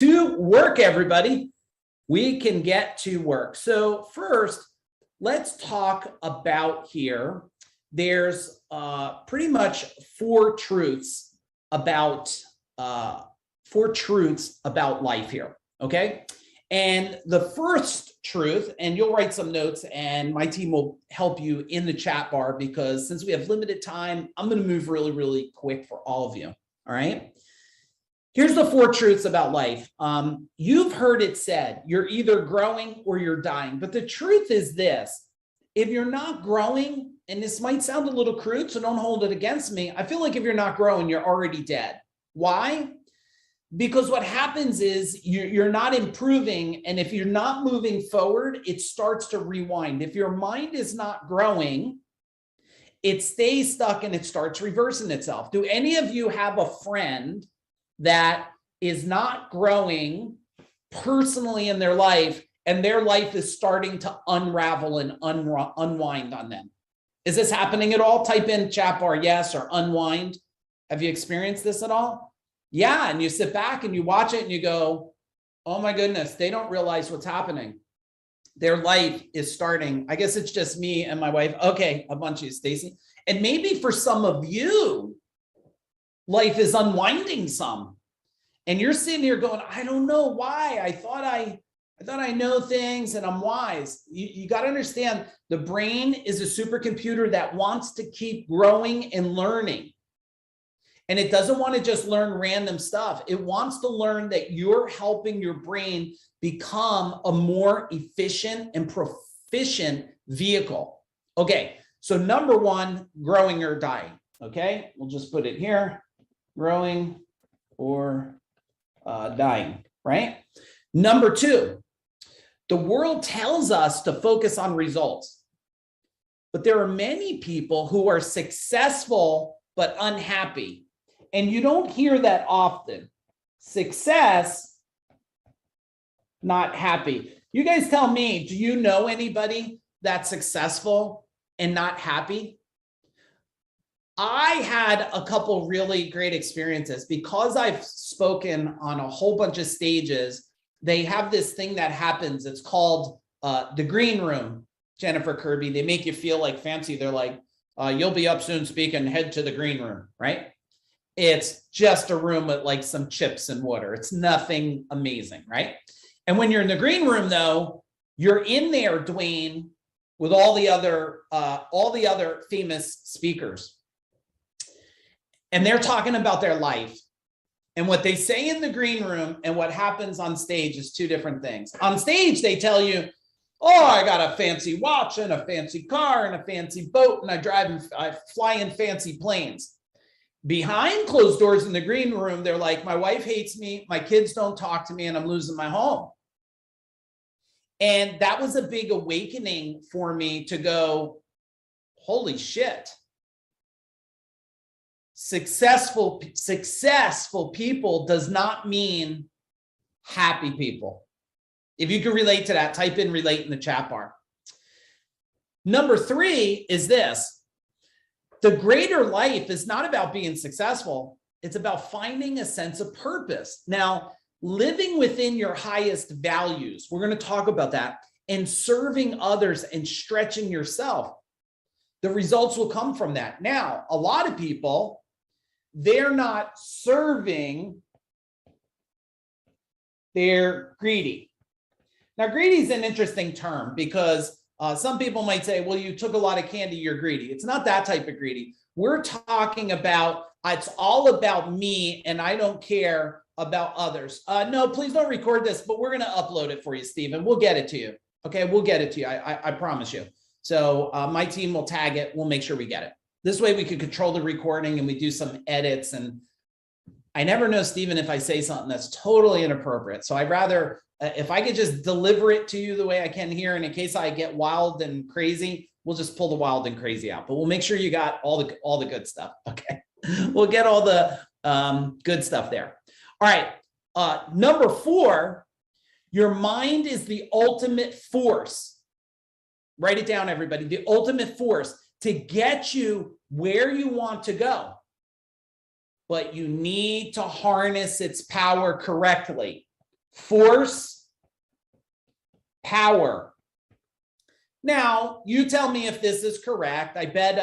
To work, everybody. We can get to work. So first, let's talk about here. There's pretty much four truths about life here. Okay. And the first truth, and you'll write some notes and my team will help you in the chat bar, because since we have limited time, I'm going to move really, really quick for all of you. All right. Here's the four truths about life. You've heard it said, you're either growing or you're dying. But the truth is this: if you're not growing, and this might sound a little crude, so don't hold it against me, I feel like if you're not growing, you're already dead. Why? Because what happens is you're not improving. And if you're not moving forward, it starts to rewind. If your mind is not growing, it stays stuck and it starts reversing itself. Do any of you have a friend that is not growing personally in their life, and their life is starting to unravel and unwind on them? Is this happening at all? Type in chat bar yes or unwind. Have you experienced this at all? Yeah, and you sit back and you watch it and you go, oh my goodness, they don't realize what's happening. Their life is starting. I guess it's just me and my wife. Okay, a bunch of you, Stacy. And maybe for some of you, life is unwinding some. And you're sitting here going, I don't know why. I thought I know things and I'm wise. You got to understand, the brain is a supercomputer that wants to keep growing and learning. And it doesn't want to just learn random stuff. It wants to learn that you're helping your brain become a more efficient and proficient vehicle. Okay, so number one, growing or dying. Okay, we'll just put it here, growing or dying, right? Number two, the world tells us to focus on results, but there are many people who are successful but unhappy. And you don't hear that often. Success, not happy. You guys tell me, do you know anybody that's successful and not happy? I had a couple really great experiences because I've spoken on a whole bunch of stages. They have this thing that happens. It's called the green room, Jennifer Kirby. They make you feel like fancy. They're like, you'll be up soon speaking, head to the green room, right? It's just a room with like some chips and water. It's nothing amazing, right? And when you're in the green room, though, you're in there, Dwayne, with all the other famous speakers. And they're talking about their life. And what they say in the green room and what happens on stage is two different things. On stage, they tell you, oh, I got a fancy watch and a fancy car and a fancy boat, and I fly in fancy planes. Behind closed doors in the green room, they're like, my wife hates me, my kids don't talk to me, and I'm losing my home. And that was a big awakening for me to go, holy shit. Successful people does not mean happy people. If you can relate to that, type in relate in the chat bar. Number three is this. The greater life is not about being successful. It's about finding a sense of purpose. Now, living within your highest values, we're going to talk about that, and serving others and stretching yourself. The results will come from that. Now, a lot of people, they're not serving, they're greedy. Now, greedy is an interesting term because some people might say, well, you took a lot of candy, you're greedy. It's not that type of greedy. We're talking about, it's all about me and I don't care about others. No, please don't record this, but we're going to upload it for you, Stephen. We'll get it to you. Okay, we'll get it to you. I promise you. So my team will tag it. We'll make sure we get it. This way we can control the recording and we do some edits. And I never know, Stephen, if I say something that's totally inappropriate. So I'd rather, if I could just deliver it to you the way I can here, and in case I get wild and crazy, we'll just pull the wild and crazy out. But we'll make sure you got all the good stuff. Okay, we'll get all the good stuff there. All right, number four, your mind is the ultimate force. Write it down, everybody. The ultimate force to get you where you want to go. But you need to harness its power correctly. force, power. Now, you tell me if this is correct. I bet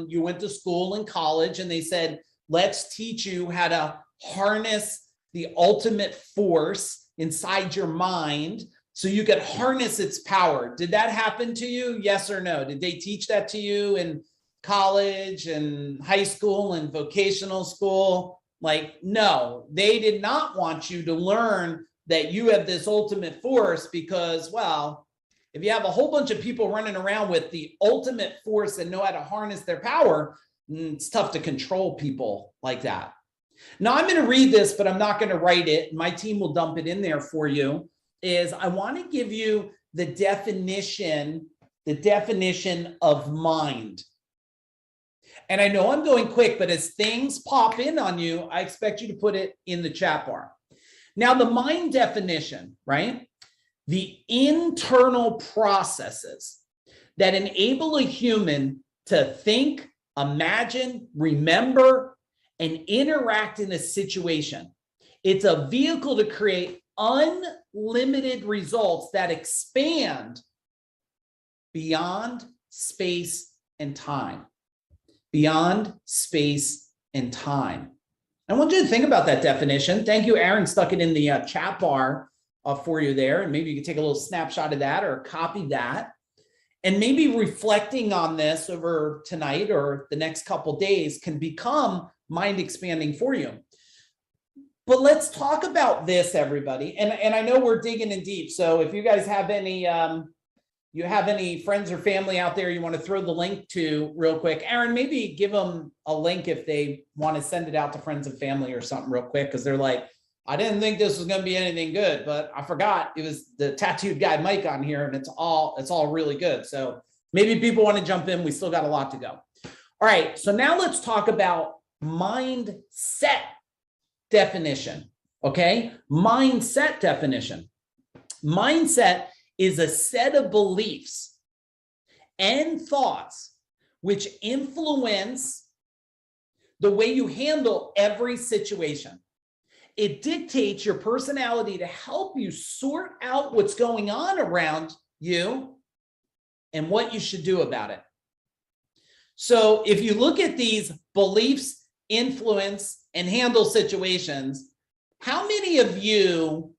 you went to school and college and they said, let's teach you how to harness the ultimate force inside your mind so you could harness its power. Did that happen to you? Yes or no? Did they teach that to you in college and high school and vocational school? Like, no, they did not want you to learn that you have this ultimate force because, well, if you have a whole bunch of people running around with the ultimate force and know how to harness their power, it's tough to control people like that. Now, I'm going to read this, but I'm not going to write it. My team will dump it in there for you. Is I want to give you the definition of mind. And I know I'm going quick, but as things pop in on you, I expect you to put it in the chat bar. Now, the mind definition, right? The internal processes that enable a human to think, imagine, remember, and interact in a situation. It's a vehicle to create unlimited results that expand beyond space and time. Beyond space and time. I want you to think about that definition. Thank you, Aaron, stuck it in the chat bar for you there. And maybe you can take a little snapshot of that or copy that. And maybe reflecting on this over tonight or the next couple days can become mind expanding for you. But let's talk about this, everybody. And I know we're digging in deep. So if you guys have any, you have any friends or family out there you want to throw the link to real quick, Aaron, maybe give them a link if they want to send it out to friends and family or something real quick. Cause they're like, I didn't think this was going to be anything good, but I forgot it was the tattooed guy, Mike, on here, and it's all really good. So maybe people want to jump in. We still got a lot to go. All right. So now let's talk about mindset definition. Okay. Mindset definition. Mindset is a set of beliefs and thoughts which influence the way you handle every situation. It dictates your personality to help you sort out what's going on around you and what you should do about it. So if you look at these beliefs, influence, and handle situations, how many of you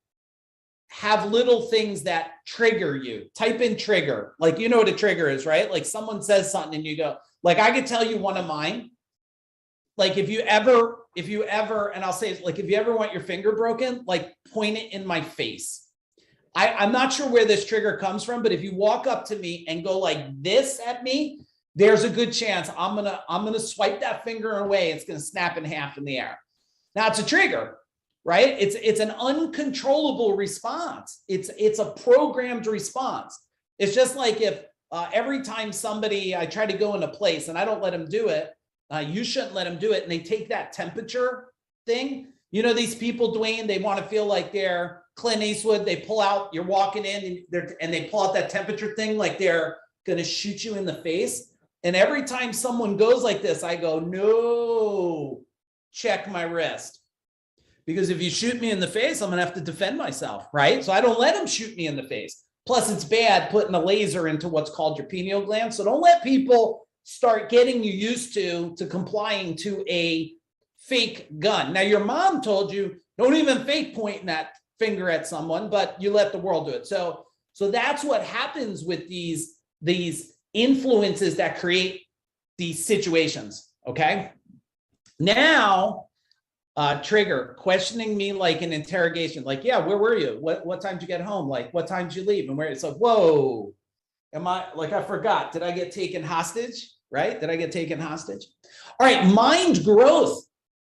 have little things that trigger you? Type in trigger. Like, you know what a trigger is, right? Like someone says something and you go, like, I could tell you one of mine. Like if you ever, and I'll say, like, if you ever want your finger broken, like point it in my face. I'm not sure where this trigger comes from, but if you walk up to me and go like this at me, there's a good chance I'm gonna swipe that finger away. It's gonna snap in half in the air. Now it's a trigger, right? It's an uncontrollable response. It's a programmed response. It's just like if every time I try to go in a place and I don't let them do it, you shouldn't let them do it. And they take that temperature thing. You know, these people, Dwayne, they want to feel like they're Clint Eastwood. They pull out, you're walking in and they pull out that temperature thing like they're going to shoot you in the face. And every time someone goes like this, I go, no, check my wrist. Because if you shoot me in the face, I'm going to have to defend myself, right? So I don't let them shoot me in the face. Plus, it's bad putting a laser into what's called your pineal gland. So don't let people start getting you used to complying to a fake gun. Now, your mom told you, don't even fake pointing that finger at someone, but you let the world do it. So that's what happens with these influences that create these situations, okay? Now, trigger, questioning me like an interrogation, like, yeah, where were you? What time did you get home? Like, what time did you leave? And where it's like, whoa, I forgot, did I get taken hostage, right? Did I get taken hostage? All right, mind growth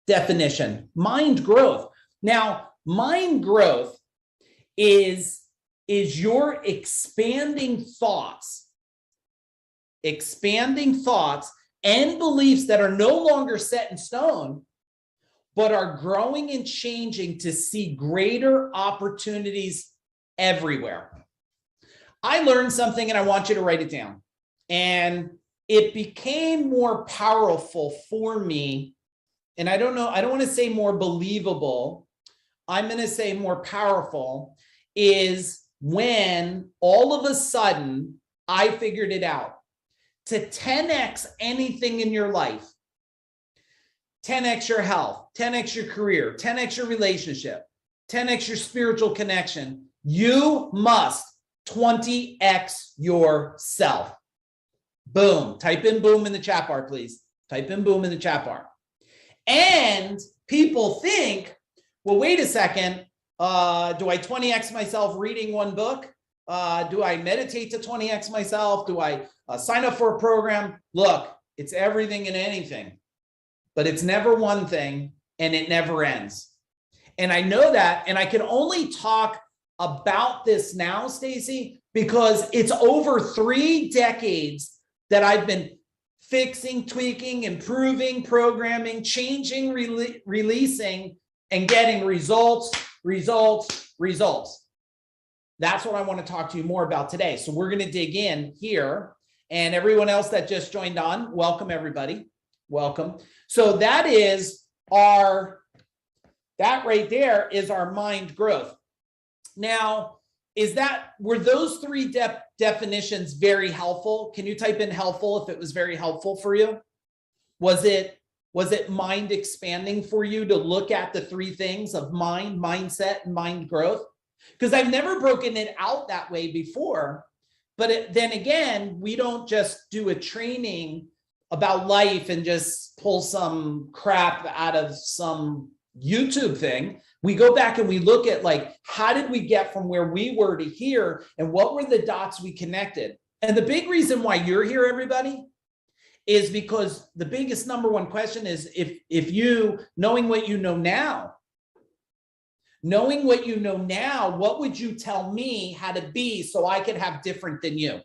definition, mind growth. Now, mind growth is your expanding thoughts and beliefs that are no longer set in stone, but are growing and changing to see greater opportunities everywhere. I learned something and I want you to write it down. And it became more powerful for me. And I don't want to say more believable, I'm going to say more powerful, is when all of a sudden I figured it out. To 10x anything in your life, 10x your health, 10x your career, 10x your relationship, 10x your spiritual connection, you must 20x yourself. Boom. Type in boom in the chat bar, please. Type in boom in the chat bar. And people think, well, wait a second. Do I 20x myself reading one book? Do I meditate to 20x myself? Do I sign up for a program? Look, it's everything and anything, but it's never one thing and it never ends. And I know that, and I can only talk about this now, Stacy, because it's over 3 decades that I've been fixing, tweaking, improving, programming, changing, releasing, and getting results. That's what I want to talk to you more about today. So we're going to dig in here, and everyone else that just joined on, welcome everybody. Welcome. So that right there is our mind growth. Now, were those 3 definitions very helpful? Can you type in helpful if it was very helpful for you? Was it mind expanding for you to look at the 3 things of mind, mindset, and mind growth? Because I've never broken it out that way before. But then again, we don't just do a training about life and just pull some crap out of some YouTube thing. We go back and we look at, like, how did we get from where we were to here, and what were the dots we connected? And the big reason why you're here, everybody, is because the biggest number 1 question is, if you, knowing what you know now, what would you tell me how to be so I could have different than you?